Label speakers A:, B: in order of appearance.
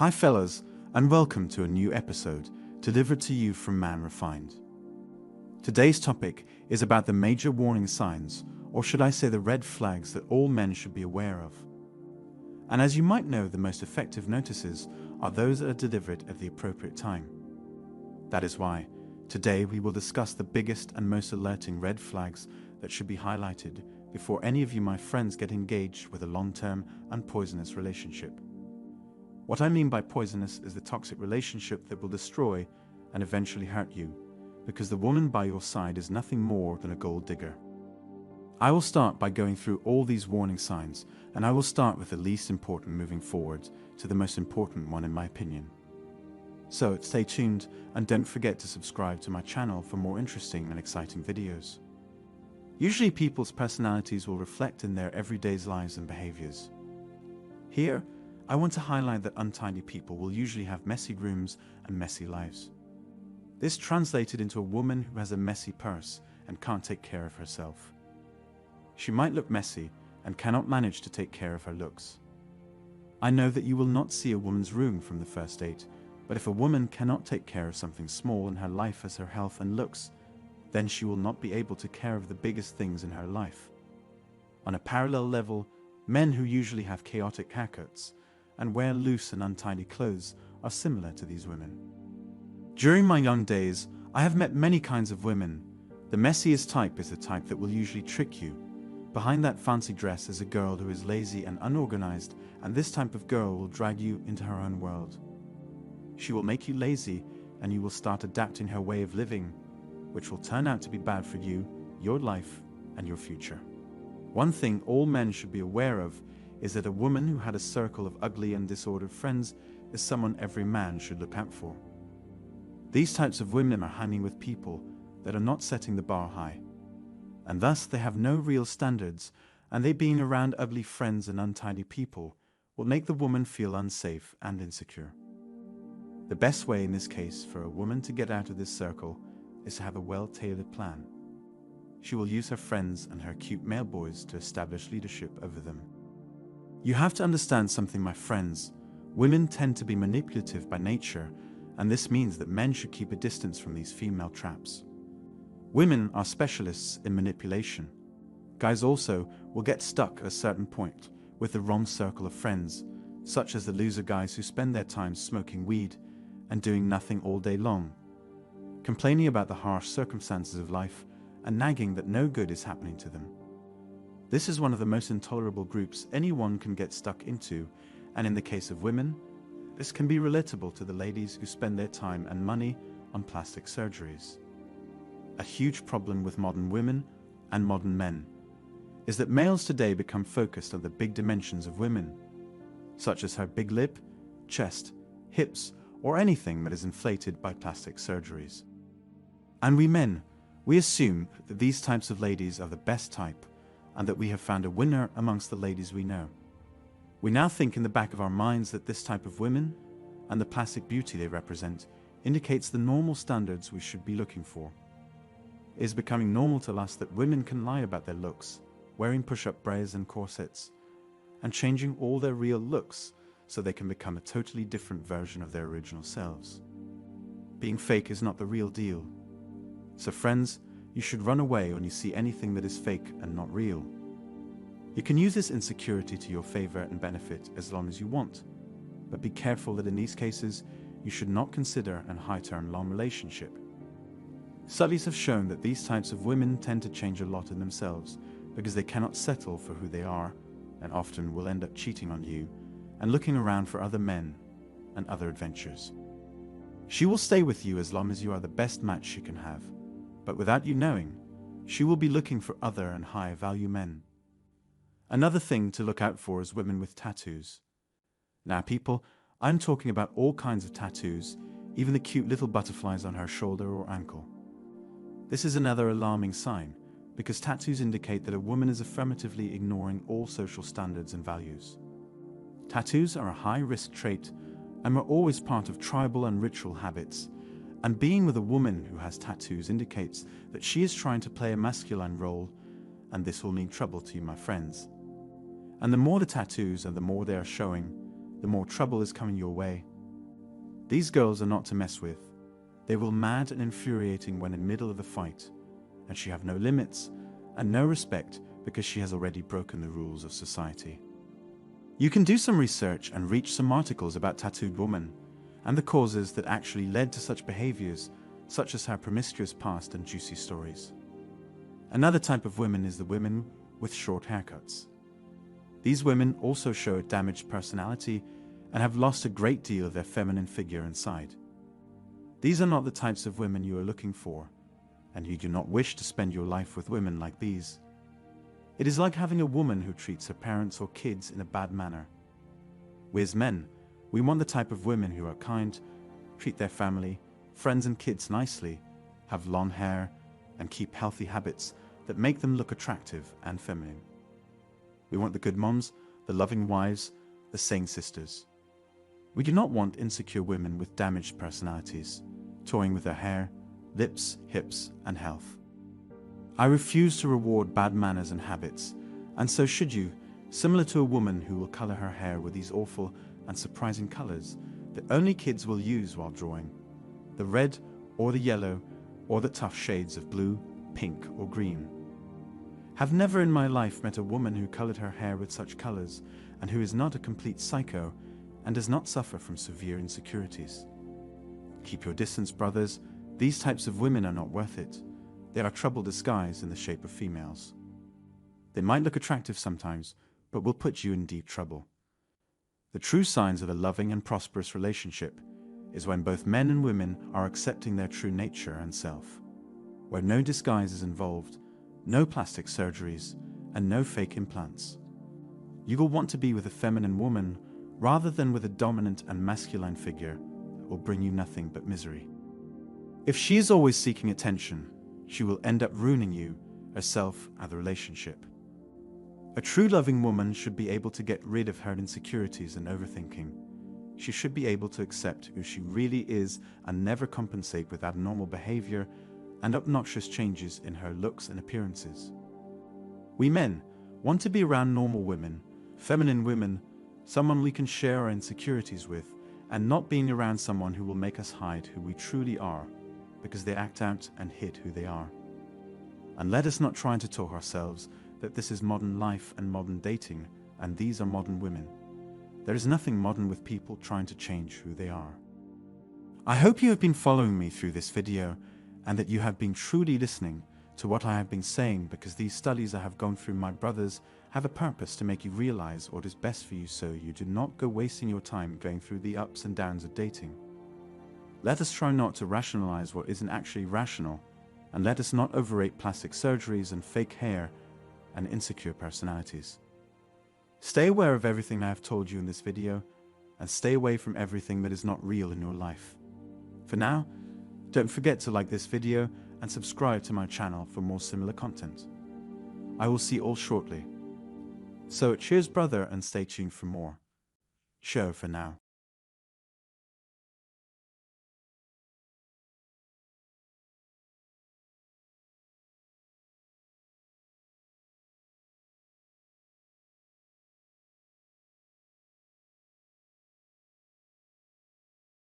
A: Hi fellas, and welcome to a new episode delivered to you from Man Refined. Today's topic is about the major warning signs, or should I say the red flags that all men should be aware of. And as you might know, the most effective notices are those that are delivered at the appropriate time. That is why, today we will discuss the biggest and most alerting red flags that should be highlighted before any of you, my friends, get engaged with a long-term and poisonous relationship. What I mean by poisonous is the toxic relationship that will destroy and eventually hurt you, because the woman by your side is nothing more than a gold digger. I will start by going through all these warning signs, and I will start with the least important moving forward to the most important one in my opinion. So stay tuned and don't forget to subscribe to my channel for more interesting and exciting videos. Usually people's personalities will reflect in their everyday lives and behaviors. Here, I want to highlight that untidy people will usually have messy rooms and messy lives. This translated into a woman who has a messy purse and can't take care of herself. She might look messy and cannot manage to take care of her looks. I know that you will not see a woman's room from the first date, but if a woman cannot take care of something small in her life as her health and looks, then she will not be able to take care of the biggest things in her life. On a parallel level, men who usually have chaotic haircuts and wear loose and untidy clothes are similar to these women. During my young days, I have met many kinds of women. The messiest type is the type that will usually trick you. Behind that fancy dress is a girl who is lazy and unorganized, and this type of girl will drag you into her own world. She will make you lazy, and you will start adapting her way of living, which will turn out to be bad for you, your life, and your future. One thing all men should be aware of is that a woman who had a circle of ugly and disordered friends is someone every man should look out for. These types of women are hanging with people that are not setting the bar high, and thus they have no real standards, and they being around ugly friends and untidy people will make the woman feel unsafe and insecure. The best way in this case for a woman to get out of this circle is to have a well-tailored plan. She will use her friends and her cute male boys to establish leadership over them. You have to understand something, my friends. Women tend to be manipulative by nature, and this means that men should keep a distance from these female traps. Women are specialists in manipulation. Guys also will get stuck at a certain point with the wrong circle of friends, such as the loser guys who spend their time smoking weed and doing nothing all day long, complaining about the harsh circumstances of life and nagging that no good is happening to them. This is one of the most intolerable groups anyone can get stuck into, and in the case of women, this can be relatable to the ladies who spend their time and money on plastic surgeries. A huge problem with modern women and modern men is that males today become focused on the big dimensions of women, such as her big lip, chest, hips, or anything that is inflated by plastic surgeries. And we men, we assume that these types of ladies are the best type, and that we have found a winner amongst the ladies we know. We now think in the back of our minds that this type of women, and the plastic beauty they represent, indicates the normal standards we should be looking for. It is becoming normal to us that women can lie about their looks, wearing push-up bras and corsets, and changing all their real looks so they can become a totally different version of their original selves. Being fake is not the real deal. So friends, you should run away when you see anything that is fake and not real. You can use this insecurity to your favor and benefit as long as you want, but be careful that in these cases, you should not consider a high-term long relationship. Studies have shown that these types of women tend to change a lot in themselves because they cannot settle for who they are, and often will end up cheating on you and looking around for other men and other adventures. She will stay with you as long as you are the best match she can have, but without you knowing, she will be looking for other and high-value men. Another thing to look out for is women with tattoos. Now people, I'm talking about all kinds of tattoos, even the cute little butterflies on her shoulder or ankle. This is another alarming sign, because tattoos indicate that a woman is affirmatively ignoring all social standards and values. Tattoos are a high-risk trait and were always part of tribal and ritual habits, and being with a woman who has tattoos indicates that she is trying to play a masculine role, and this will mean trouble to you, my friends. And the more the tattoos and the more they are showing, the more trouble is coming your way, These girls are not to mess with. They will mad and infuriating when in the middle of a fight, and she have no limits and no respect because she has already broken the rules of society. You can do some research and reach some articles about tattooed women and the causes that actually led to such behaviors, such as her promiscuous past and juicy stories. Another type of women is the women with short haircuts. These women also show a damaged personality and have lost a great deal of their feminine figure and side. These are not the types of women you are looking for, and you do not wish to spend your life with women like these. It is like having a woman who treats her parents or kids in a bad manner. We as men, we want the type of women who are kind, treat their family, friends and kids nicely, have long hair, and keep healthy habits that make them look attractive and feminine. We want the good moms, the loving wives, the sane sisters. We do not want insecure women with damaged personalities, toying with their hair, lips, hips, and health. I refuse to reward bad manners and habits, and so should you, similar to a woman who will color her hair with these awful and surprising colors that only kids will use while drawing. The red or the yellow or the tough shades of blue, pink or green. Have never in my life met a woman who colored her hair with such colors and who is not a complete psycho and does not suffer from severe insecurities. Keep your distance, brothers. These types of women are not worth it. They are trouble disguised in the shape of females. They might look attractive sometimes, but will put you in deep trouble. The true signs of a loving and prosperous relationship is when both men and women are accepting their true nature and self, where no disguise is involved, no plastic surgeries, and no fake implants. You will want to be with a feminine woman rather than with a dominant and masculine figure that will bring you nothing but misery. If she is always seeking attention, she will end up ruining you, herself, and the relationship. A true loving woman should be able to get rid of her insecurities and overthinking. She should be able to accept who she really is and never compensate with abnormal behavior and obnoxious changes in her looks and appearances. We men want to be around normal women, feminine women, someone we can share our insecurities with, and not being around someone who will make us hide who we truly are because they act out and hid who they are. And let us not try to talk ourselves that this is modern life and modern dating, and these are modern women. There is nothing modern with people trying to change who they are. I hope you have been following me through this video and that you have been truly listening to what I have been saying, because these studies I have gone through, my brothers, have a purpose to make you realize what is best for you so you do not go wasting your time going through the ups and downs of dating. Let us try not to rationalize what isn't actually rational, and let us not overrate plastic surgeries and fake hair and insecure personalities. Stay aware of everything I have told you in this video, and stay away from everything that is not real in your life. For now, don't forget to like this video and subscribe to my channel for more similar content. I will see you all shortly. So cheers, brother, and stay tuned for more. Ciao for now.